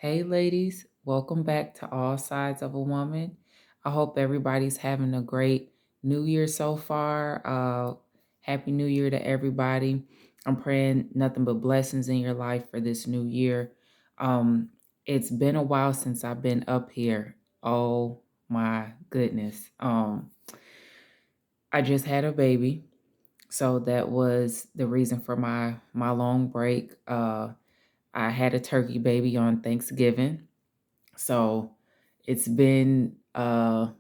Hey, ladies, welcome back to All Sides of a Woman. I hope everybody's having a great new year so far. Happy New Year to everybody. I'm praying nothing but blessings in your life for this new year. Um, it's been a while since I've been up here. Oh my goodness. I just had a baby, so that was the reason for my long break. I had a turkey baby on Thanksgiving. So it's been uh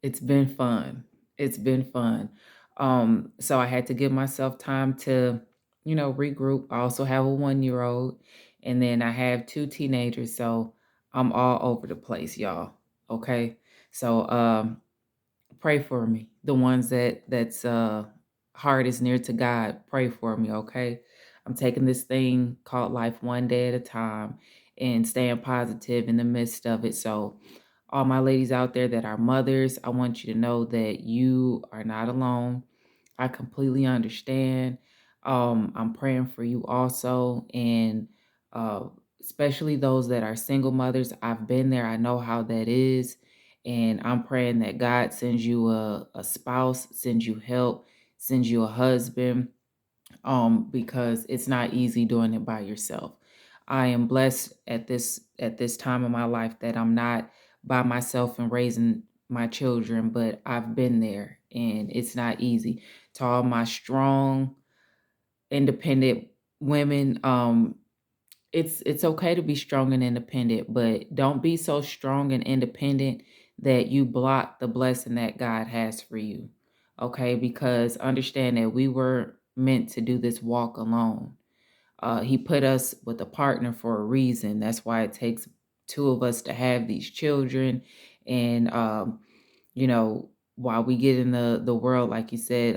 it's been fun. It's been fun. So I had to give myself time to, regroup. I also have a 1-year old and then I have two teenagers, so I'm all over the place, y'all. Okay. So pray for me. The ones that's heart is near to God, pray for me, okay? I'm taking this thing called life one day at a time and staying positive in the midst of it. So all my ladies out there that are mothers, I want you to know that you are not alone. I completely understand. I'm praying for you also, and uh, especially those that are single mothers. I've been there. I know how that is, and I'm praying that God sends you a spouse, sends you help, sends you a husband, because it's not easy doing it by yourself. I am blessed at this time of my life that I'm not by myself and raising my children, but I've been there and it's not easy. To all my strong, independent women, it's okay to be strong and independent, but don't be so strong and independent that you block the blessing that God has for you. Okay? Because understand that we were meant to do this walk alone. He put us with a partner for a reason. That's why it takes two of us to have these children. And while we get in the world, like you said,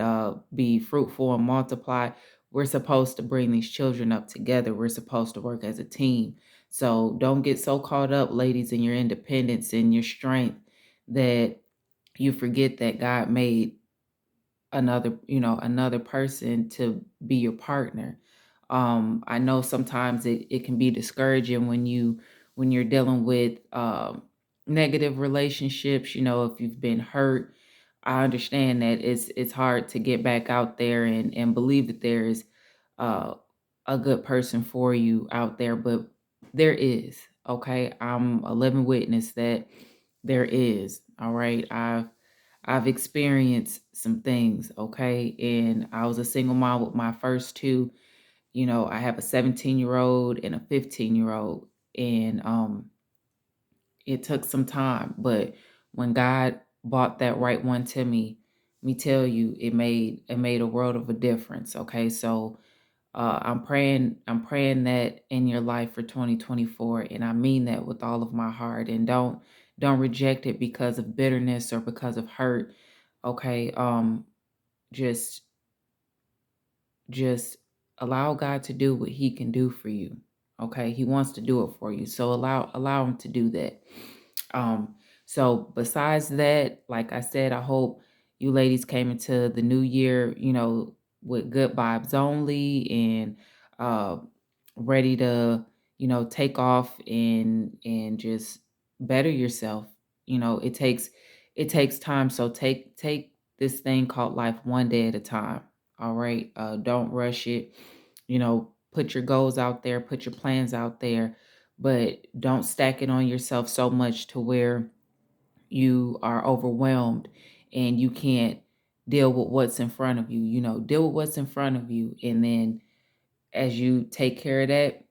be fruitful and multiply, we're supposed to bring these children up together. We're supposed to work as a team. So don't get so caught up, ladies, in your independence and your strength that you forget that God made another person to be your partner. I know sometimes it can be discouraging when you're dealing with negative relationships. If you've been hurt, I understand that it's hard to get back out there and believe that there is uh, a good person for you out there, but there is. Okay, I'm a living witness that there is. All right, I've experienced some things, okay? And I was a single mom with my first two. I have a 17-year-old and a 15-year-old. And it took some time, but when God brought that right one to me, let me tell you, it made a world of a difference. Okay. So I'm praying that in your life for 2024, and I mean that with all of my heart. And don't reject it because of bitterness or because of hurt. Okay, just just allow God to do what He can do for you. Okay, He wants to do it for you, so allow Him to do that. Um, so besides that, like I said, I hope you ladies came into the new year, with good vibes only and uh ready to, take off and just better yourself. It takes time. So take this thing called life one day at a time. All right. Don't rush it. Put your goals out there, put your plans out there, but don't stack it on yourself so much to where you are overwhelmed and you can't deal with what's in front of you. Deal with what's in front of you. And then as you take care of that,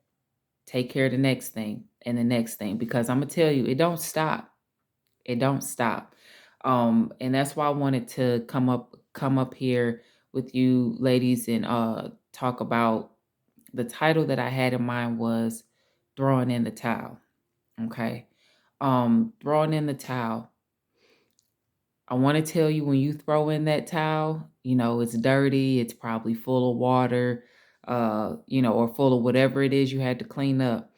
take care of the next thing and the next thing. Because I'm gonna tell you, it don't stop. It don't stop. And that's why I wanted to come up here with you ladies and talk about the title that I had in mind was throwing in the towel. Okay. Throwing in the towel. I want to tell you, when you throw in that towel, it's dirty, it's probably full of water, or full of whatever it is you had to clean up.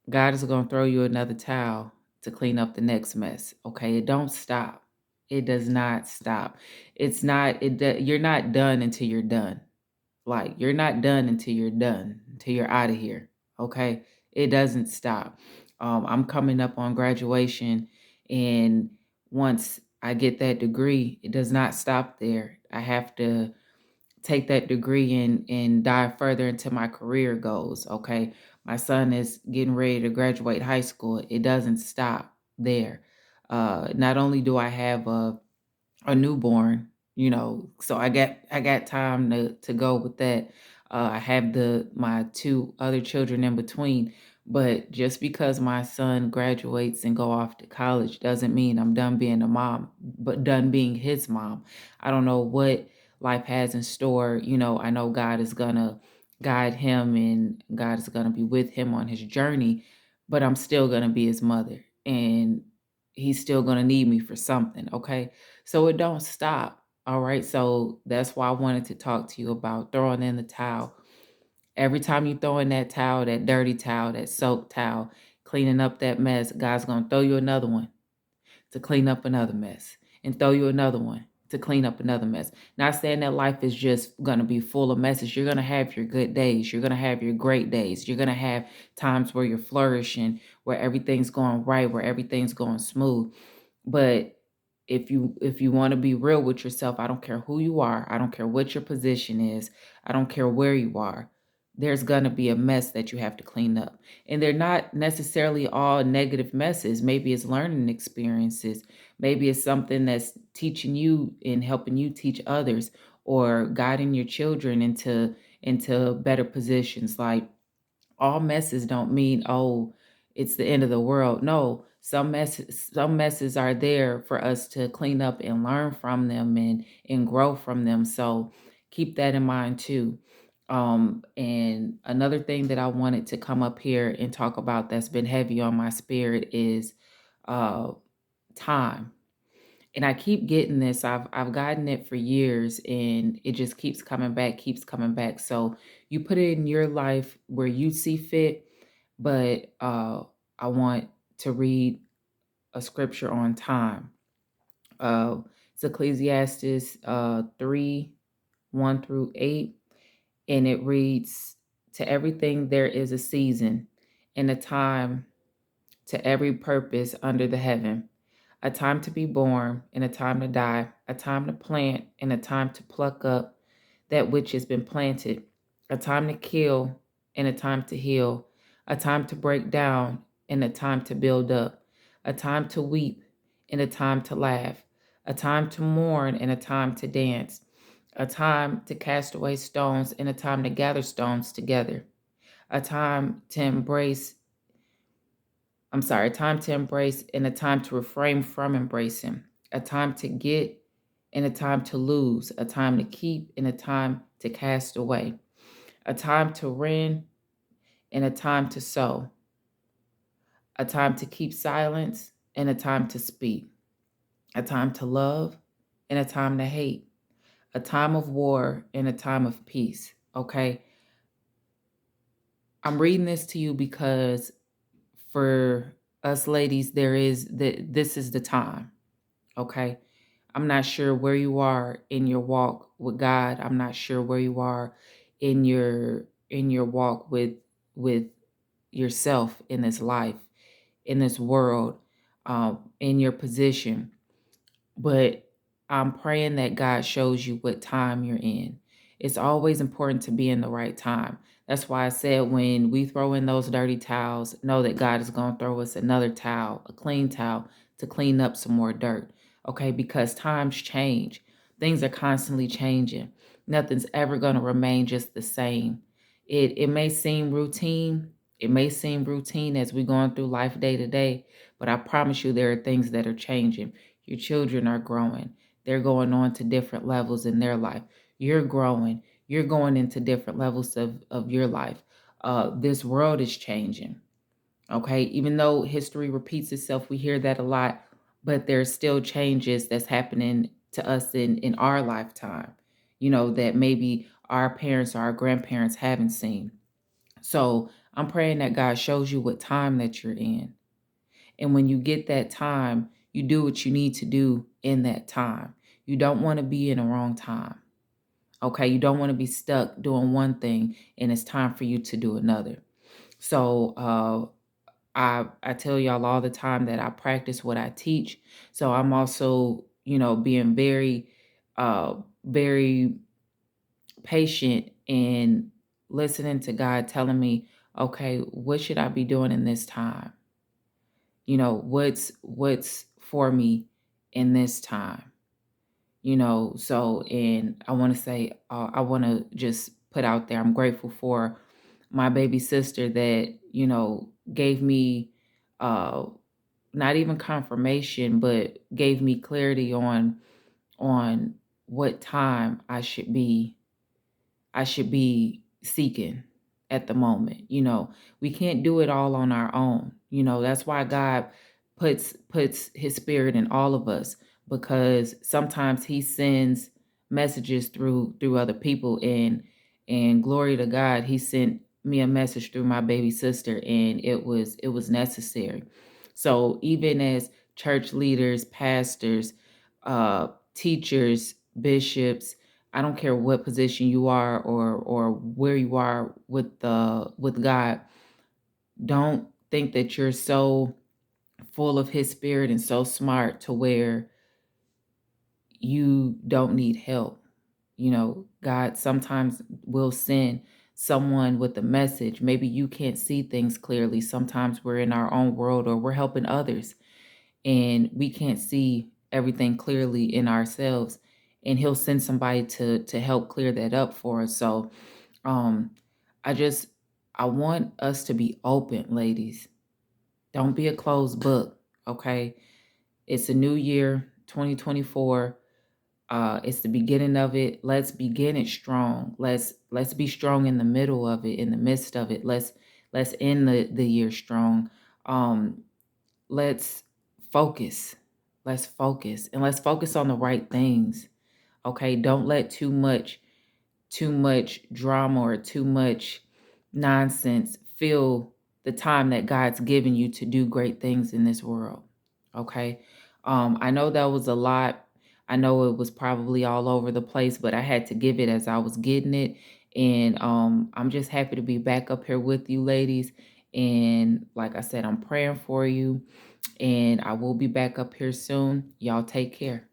God is going to throw you another towel to clean up the next mess. Okay. It don't stop. It does not stop. It's not, you're not done until you're done. Like, you're not done until you're done, until you're out of here. Okay. It doesn't stop. I'm coming up on graduation, and once I get that degree, it does not stop there. I have to take that degree and dive further into my career goals. Okay. My son is getting ready to graduate high school. It doesn't stop there. Not only do I have a newborn, so I got time to go with that. I have my two other children in between, but just because my son graduates and go off to college doesn't mean I'm done being a mom, but done being his mom. I don't know what life has in store. I know God is gonna guide him and God is gonna be with him on his journey, but I'm still gonna be his mother, and he's still gonna need me for something. Okay. So it don't stop. All right. So that's why I wanted to talk to you about throwing in the towel. Every time you throw in that towel, that dirty towel, that soap towel, cleaning up that mess, God's going to throw you another one to clean up another mess, and throw you another one to clean up another mess. Not saying that life is just going to be full of messes. You're going to have your good days. You're going to have your great days. You're going to have times where you're flourishing, where everything's going right, where everything's going smooth. But if you want to be real with yourself, I don't care who you are, I don't care what your position is, I don't care where you are, there's gonna be a mess that you have to clean up. And they're not necessarily all negative messes. Maybe it's learning experiences, maybe it's something that's teaching you and helping you teach others, or guiding your children into better positions. Like, all messes don't mean, oh, it's the end of the world. No, some messes are there for us to clean up and learn from them and grow from them. So keep that in mind too. And another thing that I wanted to come up here and talk about that's been heavy on my spirit is uh time. And I keep getting this. I've gotten it for years, and it just keeps coming back, keeps coming back. So you put it in your life where you see fit, but I want to read a scripture on time. Uh it's Ecclesiastes 3, 1 through 8, and it reads, to everything there is a season and a time to every purpose under the heaven, a time to be born and a time to die, a time to plant and a time to pluck up that which has been planted, a time to kill and a time to heal, a time to break down and a time to build up, a time to weep and a time to laugh, a time to mourn and a time to dance, a time to cast away stones and a time to gather stones together, a time to embrace a time to embrace and a time to refrain from embracing, a time to get and a time to lose, a time to keep and a time to cast away, a time to rend and a time to sow, a time to keep silence and a time to speak, a time to love and a time to hate, a time of war and a time of peace. Okay. I'm reading this to you because for us ladies, this is the time. Okay. I'm not sure where you are in your walk with God. I'm not sure where you are in your walk with yourself in this life, in this world, in your position. But I'm praying that God shows you what time you're in. It's always important to be in the right time. That's why I said, when we throw in those dirty towels, know that God is going to throw us another towel, a clean towel, to clean up some more dirt. Okay, because times change. Things are constantly changing. Nothing's ever going to remain just the same. It may seem routine. It may seem routine as we're going through life day to day, but I promise you there are things that are changing. Your children are growing. They're going on to different levels in their life. You're growing. You're going into different levels of your life. This world is changing. Okay. Even though history repeats itself, we hear that a lot, but there's still changes that's happening to us in our lifetime, that maybe our parents or our grandparents haven't seen. So I'm praying that God shows you what time that you're in. And when you get that time, you do what you need to do in that time. You don't want to be in the wrong time. Okay. You don't want to be stuck doing one thing and it's time for you to do another. So I tell y'all all the time that I practice what I teach. So I'm also, being very patient and listening to God telling me, okay, what should I be doing in this time? What's for me in this time? So, and I want to say, I want to just put out there, I'm grateful for my baby sister that, gave me, uh, not even confirmation, but gave me clarity on what time I should be seeking at the moment. We can't do it all on our own. That's why God puts his spirit in all of us, because sometimes he sends messages through other people, and glory to God, he sent me a message through my baby sister, and it was necessary. So even as church leaders, pastors, teachers, bishops, I don't care what position you are, or where you are with God, don't think that you're so full of his spirit and so smart to where you don't need help. God sometimes will send someone with a message. Maybe you can't see things clearly. Sometimes we're in our own world, or we're helping others, and we can't see everything clearly in ourselves, and he'll send somebody to help clear that up for us. So um I just I want us to be open, ladies. Don't be a closed book. Okay, it's a new year, 2024. It's the beginning of it. Let's begin it strong. Let's be strong in the middle of it, in the midst of it. Let's end the year strong. um let's focus. Let's focus, and let's focus on the right things. Okay, don't let too much drama or too much nonsense fill the time that God's given you to do great things in this world. Okay. I know that was a lot. I know it was probably all over the place, but I had to give it as I was getting it. And I'm just happy to be back up here with you, ladies. And like I said, I'm praying for you, and I will be back up here soon. Y'all take care.